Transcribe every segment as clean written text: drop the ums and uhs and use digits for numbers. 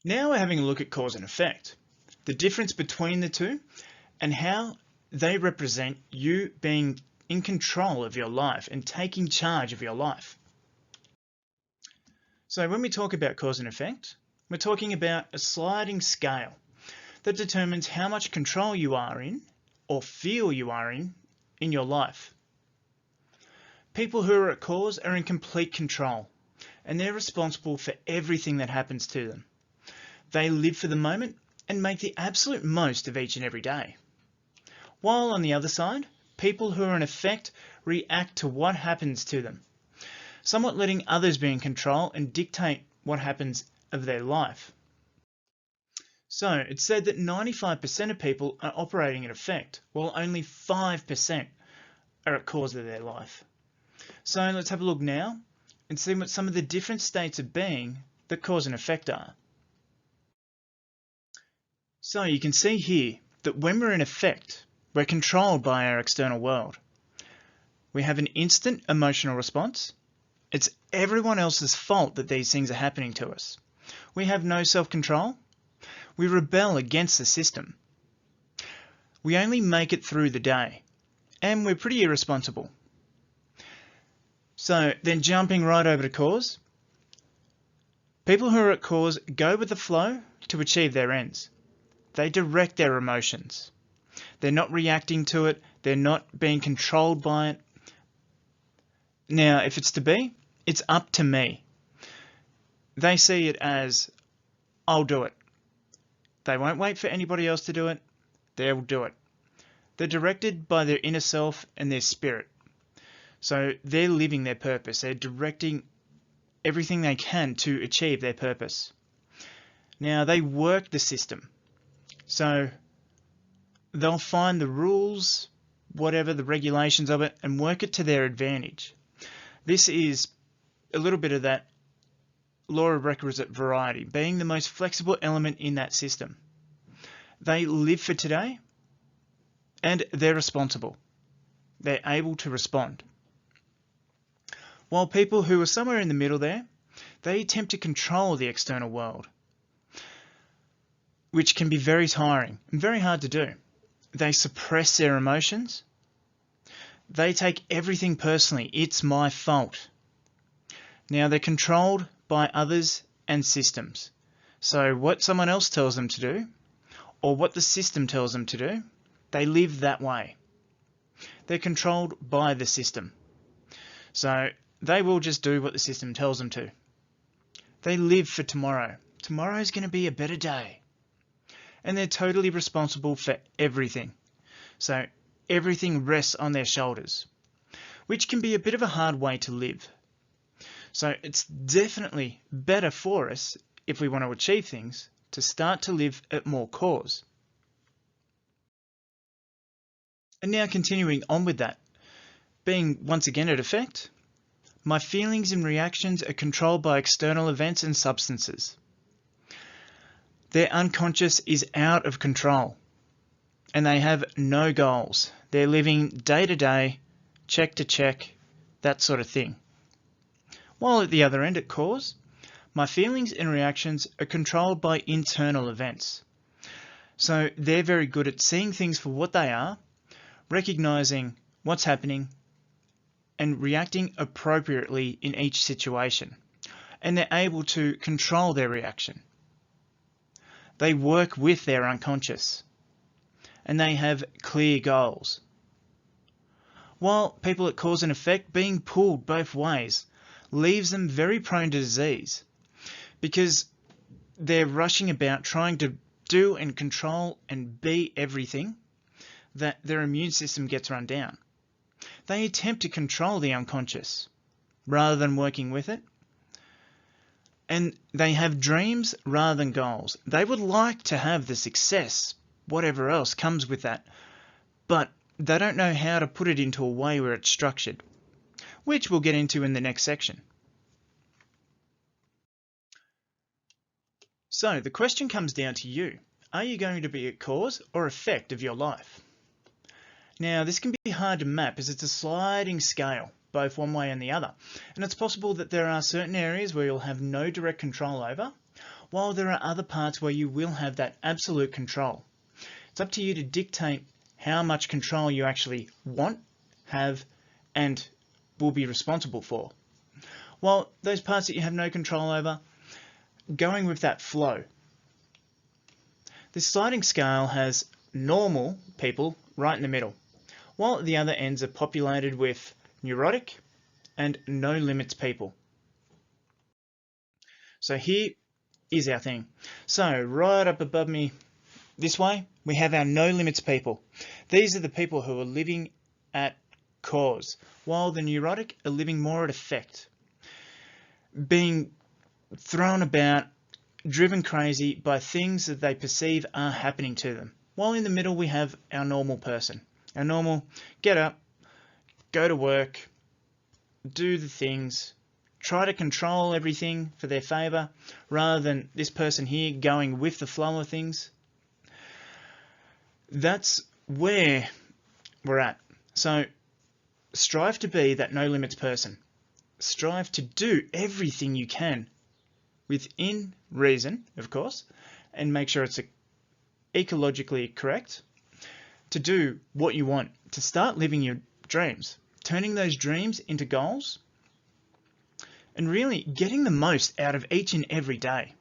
Now we're having a look at cause and effect, the difference between the two, and how they represent you being in control of your life and taking charge of your life. So when we talk about cause and effect, we're talking about a sliding scale that determines how much control you are in or feel you are in your life. People who are at cause are in complete control, and they're responsible for everything that happens to them. They live for the moment and make the absolute most of each and every day. While on the other side, people who are in effect react to what happens to them, somewhat letting others be in control and dictate what happens of their life. So it's said that 95% of people are operating in effect, while only 5% are at cause of their life. So let's have a look now and see what some of the different states of being that cause and effect are. So you can see here that when we're in effect, we're controlled by our external world. We have an instant emotional response. It's everyone else's fault that these things are happening to us. We have no self-control. We rebel against the system. We only make it through the day, and we're pretty irresponsible. So then jumping right over to cause, people who are at cause go with the flow to achieve their ends. They direct their emotions. They're not reacting to it. They're not being controlled by it. Now, if it's to be, it's up to me. They see it as, I'll do it. They won't wait for anybody else to do it. They'll do it. They're directed by their inner self and their spirit. So they're living their purpose. They're directing everything they can to achieve their purpose. Now, they work the system. So they'll find the rules, whatever the regulations of it, and work it to their advantage. This is a little bit of that law of requisite variety, being the most flexible element in that system. They live for today, and they're responsible. They're able to respond. While people who are somewhere in the middle there, they attempt to control the external world, which can be very tiring and very hard to do. They suppress their emotions. They take everything personally. It's my fault. Now they're controlled by others and systems. So what someone else tells them to do, or what the system tells them to do, they live that way. They're controlled by the system. So they will just do what the system tells them to. They live for tomorrow. Tomorrow's going to be a better day. And they're totally responsible for everything. So everything rests on their shoulders, which can be a bit of a hard way to live. So it's definitely better for us, if we want to achieve things, to start to live at more cause. And now continuing on with that, being once again at effect, my feelings and reactions are controlled by external events and substances. Their unconscious is out of control, and they have no goals. They're living day to day, check to check, that sort of thing. While at the other end at cause, my feelings and reactions are controlled by internal events. So they're very good at seeing things for what they are, recognizing what's happening, and reacting appropriately in each situation. And they're able to control their reaction. They work with their unconscious, and they have clear goals. While people at cause and effect, being pulled both ways leaves them very prone to disease, because they're rushing about trying to do and control and be everything that their immune system gets run down. They attempt to control the unconscious rather than working with it. And they have dreams rather than goals. They would like to have the success, whatever else comes with that, but they don't know how to put it into a way where it's structured, which we'll get into in the next section. So the question comes down to you. Are you going to be a cause or effect of your life? Now, this can be hard to map as it's a sliding scale, both one way and the other. And it's possible that there are certain areas where you'll have no direct control over, while there are other parts where you will have that absolute control. It's up to you to dictate how much control you actually want, have, and will be responsible for. While those parts that you have no control over, going with that flow. This sliding scale has normal people right in the middle, while at the other ends are populated with neurotic and no limits people. So here is our thing. So right up above me this way, we have our no limits people. These are the people who are living at cause, while the neurotic are living more at effect, being thrown about, driven crazy by things that they perceive are happening to them. While in the middle we have our normal person. Our normal, get up, go to work, do the things, try to control everything for their favour, rather than this person here going with the flow of things. That's where we're at. So strive to be that no limits person. Strive to do everything you can within reason, of course, and make sure it's ecologically correct, to do what you want, to start living your dreams, turning those dreams into goals, and really getting the most out of each and every day.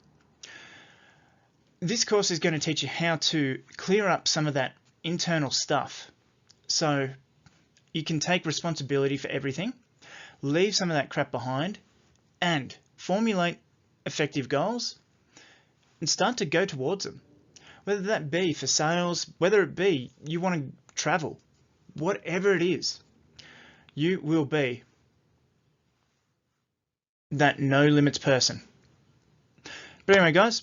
This course is going to teach you how to clear up some of that internal stuff so you can take responsibility for everything, leave some of that crap behind, and formulate effective goals and start to go towards them. Whether that be for sales, whether it be you want to travel, whatever it is, you will be that no limits person. But anyway, guys,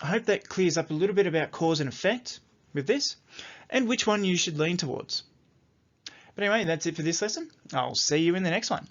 I hope that clears up a little bit about cause and effect with this and which one you should lean towards. But anyway, that's it for this lesson. I'll see you in the next one.